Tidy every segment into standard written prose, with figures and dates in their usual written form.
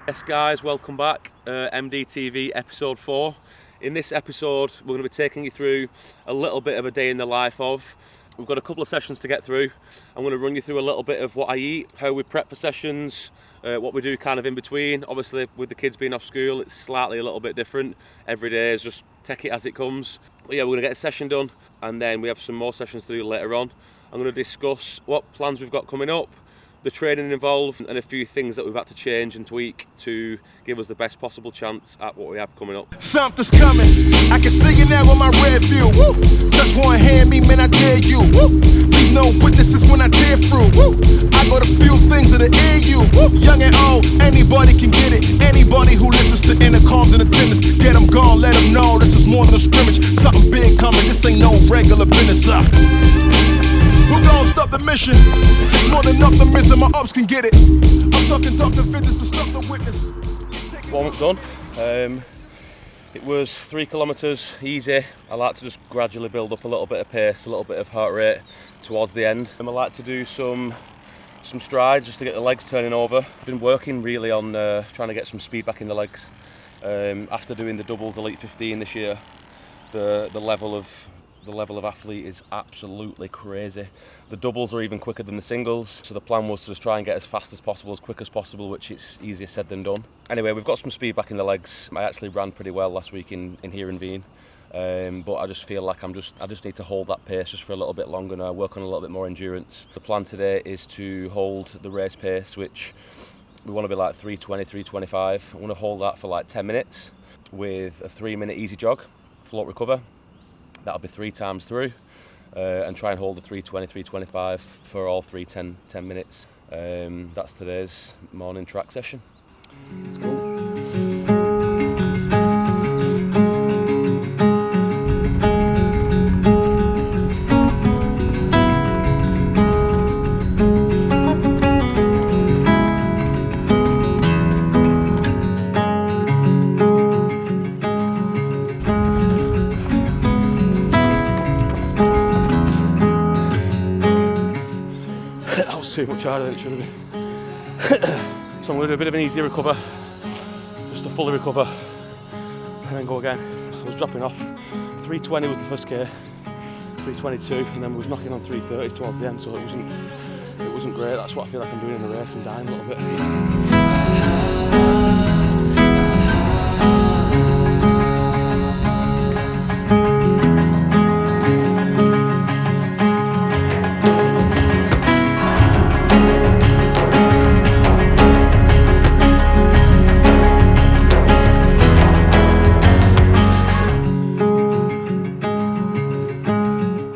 Yes guys, welcome back. Mdtv episode 4. In this episode we're going to be taking you through a little bit of a day in the life of. We've got a couple of sessions to get through. I'm going to run you through a little bit of what I eat, how we prep for sessions, what we do kind of in between. Obviously with the kids being off school it's slightly a little bit different. Every day is just take it as it comes. But yeah, we're going to get a session done and then we have some more sessions to do later on. I'm going to discuss what plans we've got coming up, the training involved, and a few things that we've had to change and tweak to give us the best possible chance at what we have coming up. Something's coming, I can see it now with my red view. Woo! Touch one hand, me man, I dare you. Woo! Leave no witnesses when I tear through. Woo! I got a few things in the AU. Woo! Young and old, anybody can get it. Anybody who listens to intercoms and attendance, get them gone, let them know this is more than a scrimmage. Something big coming, this ain't no regular business up. Who gon' stop the mission? It's more than optimism, my ups can get it. I'm talking Dr. Fitness to stop the witness. Warm up done. It was 3 kilometres, easy. I like to just gradually build up a little bit of pace, a little bit of heart rate towards the end. I like to do some strides just to get the legs turning over. I've been working really on trying to get some speed back in the legs. After doing the doubles Elite 15 this year, the level of athlete is absolutely crazy. The doubles are even quicker than the singles, so the plan was to just try and get as fast as possible, as quick as possible, which it's easier said than done. Anyway, we've got some speed back in the legs. I actually ran pretty well last week in here in Wien, but I just feel like I just need to hold that pace just for a little bit longer now, work on a little bit more endurance. The plan today is to hold the race pace, which we want to be like 3:20, 3:25. I want to hold that for like 10 minutes with a 3-minute easy jog, float recover. That'll be 3 times through, and try and hold the 3:20, 3:25 for all 10 minutes. That's today's morning track session. Let's go. Too much harder than it should have been. So I'm going to do a bit of an easy recover, just to fully recover and then go again. I was dropping off. 3:20 was the first K, 3:22, and then we was knocking on 3:30 towards the end, so it wasn't great. That's what I feel like I'm doing in the race. I'm dying a little bit.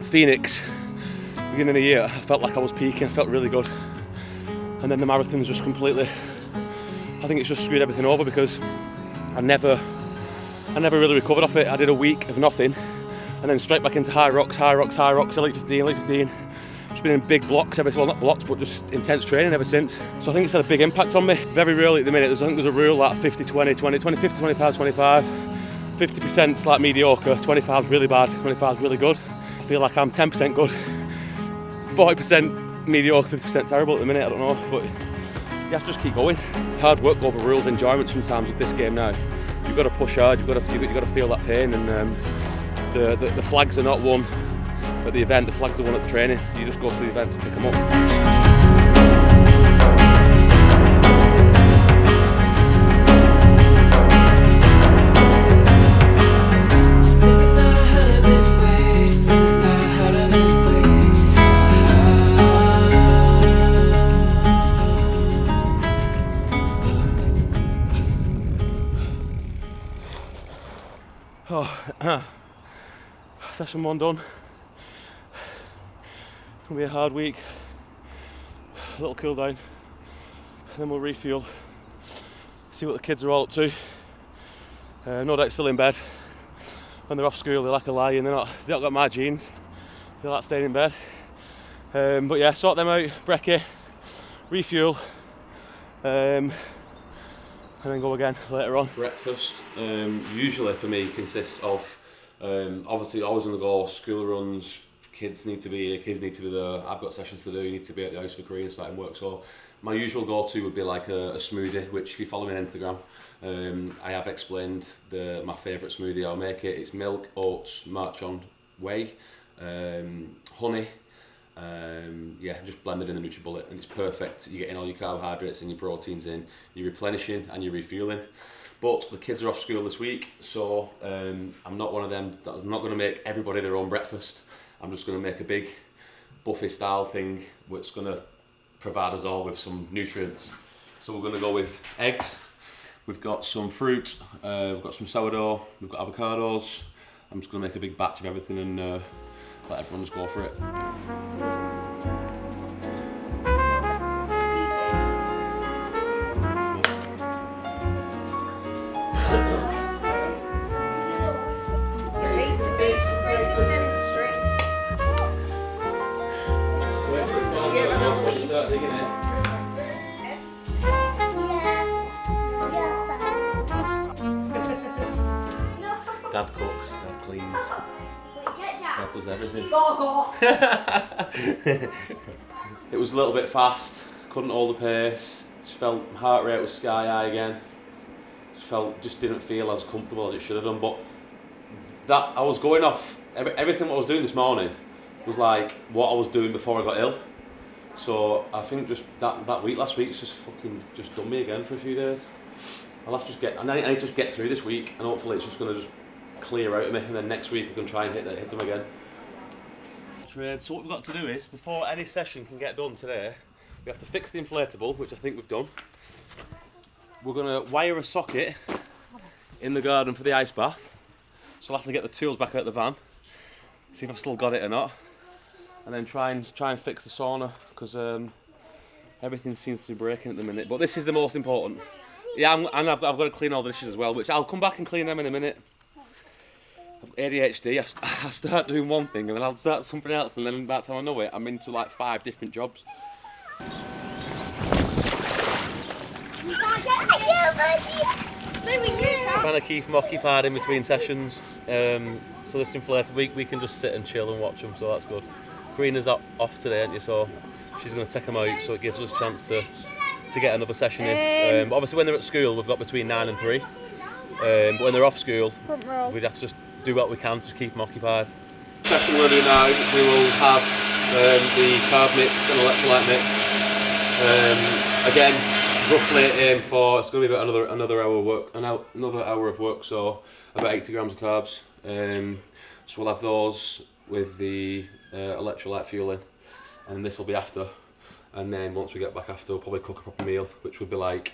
Phoenix, beginning of the year, I felt like I was peaking, I felt really good. And then the marathon's just completely, I think it's just screwed everything over because I never really recovered off it. I did a week of nothing and then straight back into HYROX Elite 15. Just been in big blocks well not blocks, but just intense training ever since. So I think it's had a big impact on me. Very rarely at the minute, I think there's a rule like 50-20, 50, 25, 25. 50%'s like mediocre, 25's really bad, 25's really good. I feel like I'm 10% good, 40% mediocre, 50% terrible at the minute, I don't know, but you have to just keep going. Hard work overrules enjoyment sometimes with this game now. You've got to push hard, you've got to feel that pain, and the flags are not won at the event, the flags are won at the training. You just go to the event to pick them up. Session 1 done. It's gonna be a hard week. A little cool down, and then we'll refuel. See what the kids are all up to. No doubt still in bed. When they're off school, they like a lie, and they don't got my genes. They like staying in bed. But yeah, sort them out. Brekkie, refuel. And then go again later on. Breakfast usually for me consists of obviously always on the go, school runs, kids need to be here, kids need to be there, I've got sessions to do, need to be at the house for Korean starting work, so My usual go-to would be like a smoothie, which if you follow me on Instagram, I have explained my favourite smoothie I'll make it. It's milk, oats, march on whey, honey, yeah, just blended in the NutriBullet, and it's perfect. You're getting all your carbohydrates and your proteins in, you're replenishing and you're refueling. But the kids are off school this week, so I'm not one of them. I'm not going to make everybody their own breakfast. I'm just going to make a big buffet style thing which is going to provide us all with some nutrients. So we're going to go with eggs, we've got some fruit, we've got some sourdough, we've got avocados. I'm just going to make a big batch of everything and let everyone just go for it. Start digging in. Dad cooks, Dad cleans, Dad does everything. It was a little bit fast, couldn't hold the pace, just felt my heart rate was sky high again. Just didn't feel as comfortable as it should have done, but that I was going off, everything what I was doing this morning was like what I was doing before I got ill. So I think just that week last week's just done me again for a few days. I'll have to I need to just get through this week, and hopefully it's just going to just clear out of me, and then next week I can try and hit them again. So what we've got to do is, before any session can get done today, we have to fix the inflatable, which I think we've done. We're going to wire a socket in the garden for the ice bath. So I'll have to get the tools back out of the van, see if I've still got it or not, and then try and fix the sauna, because everything seems to be breaking at the minute. But this is the most important. Yeah, and I've got to clean all the dishes as well, which I'll come back and clean them in a minute. ADHD, I start doing one thing and then I'll start something else, and then by the time I know it, I'm into like 5 different jobs. Trying to keep them occupied in between sessions, so this inflated week we can just sit and chill and watch them, so that's good. Karina's off today, aren't you? So she's going to take them out, so it gives us a chance to get another session in. But obviously when they're at school we've got between 9 and 3, but when they're off school we'd have to just do what we can to keep them occupied. The session we're doing now, we will have the carb mix and electrolyte mix. Again, roughly aim for, it's going to be about another hour of work, so about 80 grams of carbs. So we'll have those with the electrolyte fueling, and this will be after. And then once we get back after, we'll probably cook a proper meal, which would be like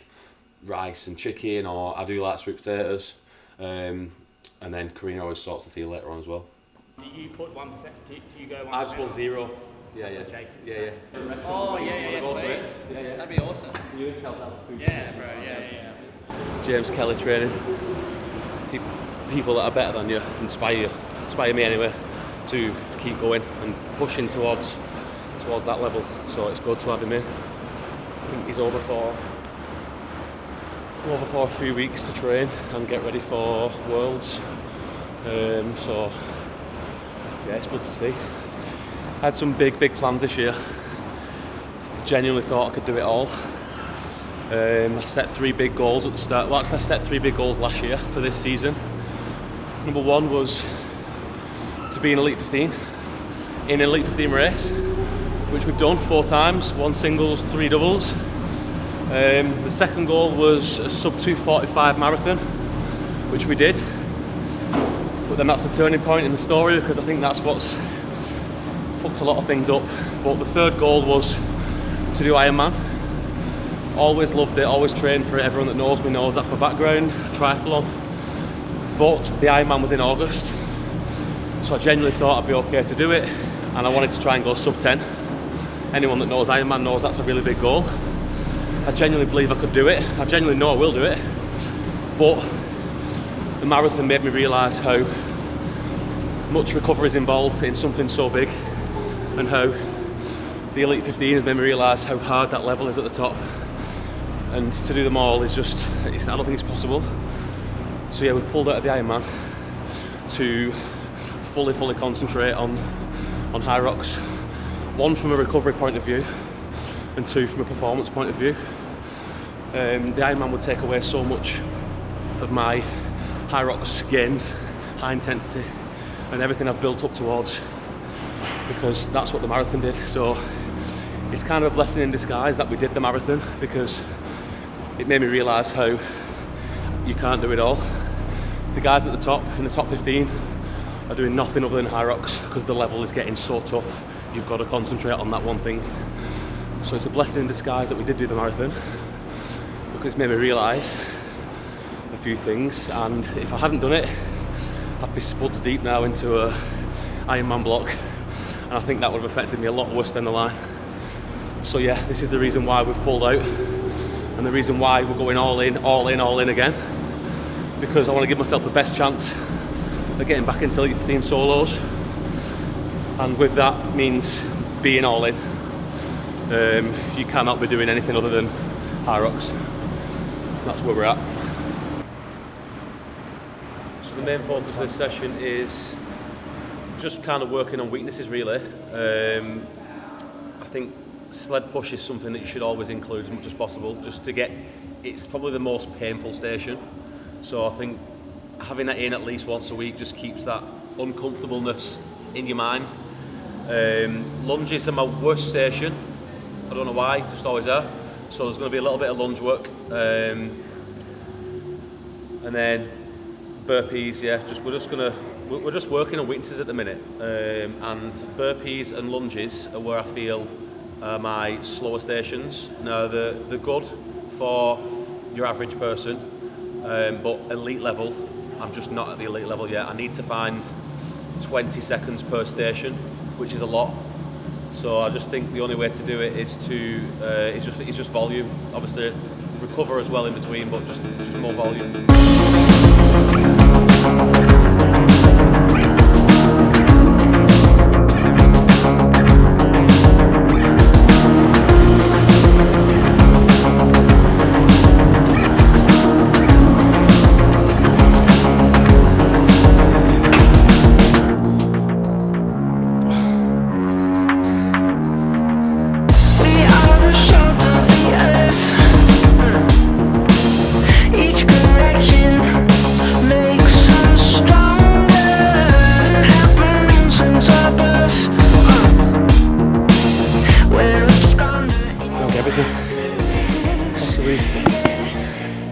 rice and chicken, or I do like sweet potatoes. And then Karina always sorts the tea later on as well. Do you put 1%? Do you go 1%? I just want 0. Yeah. Oh, yeah. That'd be awesome. You would help out food. Yeah, bro, yeah. James Kelly training. People that are better than you inspire me anyway to keep going and pushing towards that level. So it's good to have him in. I think he's over for a few weeks to train and get ready for Worlds. So yeah, it's good to see. I had some big plans this year. Genuinely thought I could do it all. I set 3 big goals at the start. Well, actually I set 3 big goals last year for this season. Number 1 was to be in Elite 15, in an Elite 15 race, which we've done 4 times, 1 singles, 3 doubles. The second goal was a sub 2:45 marathon, which we did. But then that's the turning point in the story, because I think that's what's fucked a lot of things up. But the third goal was to do Ironman. Always loved it, always trained for it. Everyone that knows me knows that's my background, triathlon. But the Ironman was in August, so I genuinely thought I'd be okay to do it, and I wanted to try and go sub 10. Anyone that knows Ironman knows that's a really big goal. I genuinely believe I could do it. I genuinely know I will do it. But the marathon made me realise how much recovery is involved in something so big, and how the Elite 15 has made me realise how hard that level is at the top. And to do them all is just, I don't think it's possible. So yeah, we've pulled out of the Ironman to fully concentrate on HYROX. 1 from a recovery point of view, and 2 from a performance point of view. The Ironman would take away so much of my HYROX gains, high intensity, and everything I've built up towards, because that's what the marathon did. So it's kind of a blessing in disguise that we did the marathon, because it made me realise how you can't do it all. The guys at the top, in the top 15, are doing nothing other than HYROX because the level is getting so tough. You've got to concentrate on that one thing. So it's a blessing in disguise that we did do the marathon, because it's made me realise a few things, and if I hadn't done it, I'd be spuds deep now into a Ironman block, and I think that would have affected me a lot worse down the line. So yeah, this is the reason why we've pulled out, and the reason why we're going all in again, because I want to give myself the best chance of getting back into Elite 15 solos, and with that means being all in. You cannot be doing anything other than HYROX. That's where we're at. So the main focus of this session is just kind of working on weaknesses, really. I think sled push is something that you should always include as much as possible, just to get, it's probably the most painful station. So I think having that in at least once a week just keeps that uncomfortableness in your mind. Lunges are my worst station. I don't know why, just always are. So there's going to be a little bit of lunge work. And then burpees, yeah, we're just working on weaknesses at the minute. And burpees and lunges are where I feel are my slower stations. Now they're good for your average person, but elite level, I'm just not at the elite level yet. I need to find 20 seconds per station, which is a lot. So I just think the only way to do it is to it's just volume. Obviously recover as well in between, but just more volume.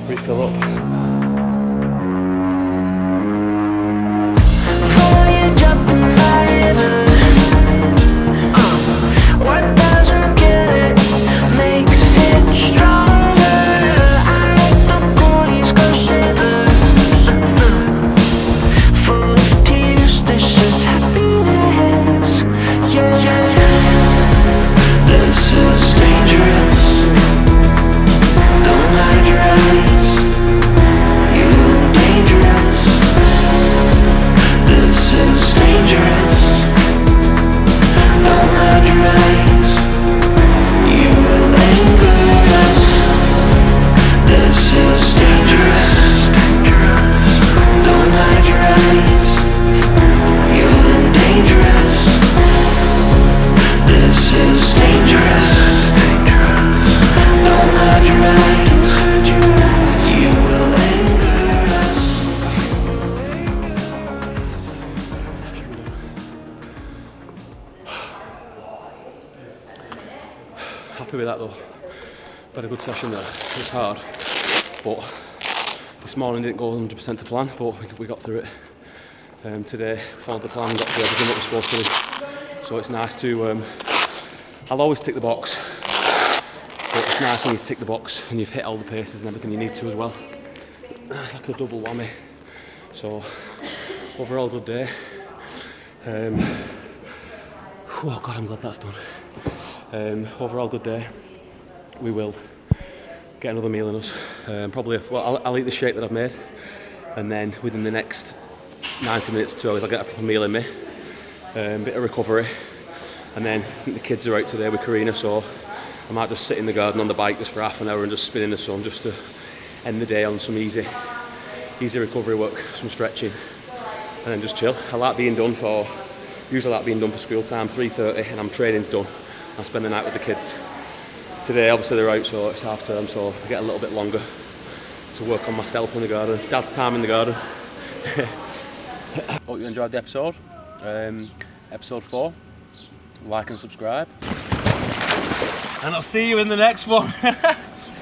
Refill up. Happy with that though. Had a good session there. It was hard, but this morning didn't go 100% to plan, but we got through it. Today followed the plan and got through everything that we're supposed to do. So it's nice to, I'll always tick the box, but it's nice when you tick the box and you've hit all the paces and everything you need to as well. It's like a double whammy. So overall good day. Oh God, I'm glad that's done. Overall good day. We will get another meal in us. Probably, I'll eat the shake that I've made, and then within the next 90 minutes to 2 hours I'll get a proper meal in me. Bit of recovery, and then I think the kids are out today with Karina, so I might just sit in the garden on the bike just for half an hour and just spin in the sun, just to end the day on some easy recovery work, some stretching, and then just chill. I like being done for, usually I like being done for school time, 3:30, and training's done. I spend the night with the kids. today obviously they're out, so it's half term, so I get a little bit longer to work on myself in the garden. Dad's time in the garden. Hope you enjoyed the episode. Episode 4. Like and subscribe. And I'll see you in the next one.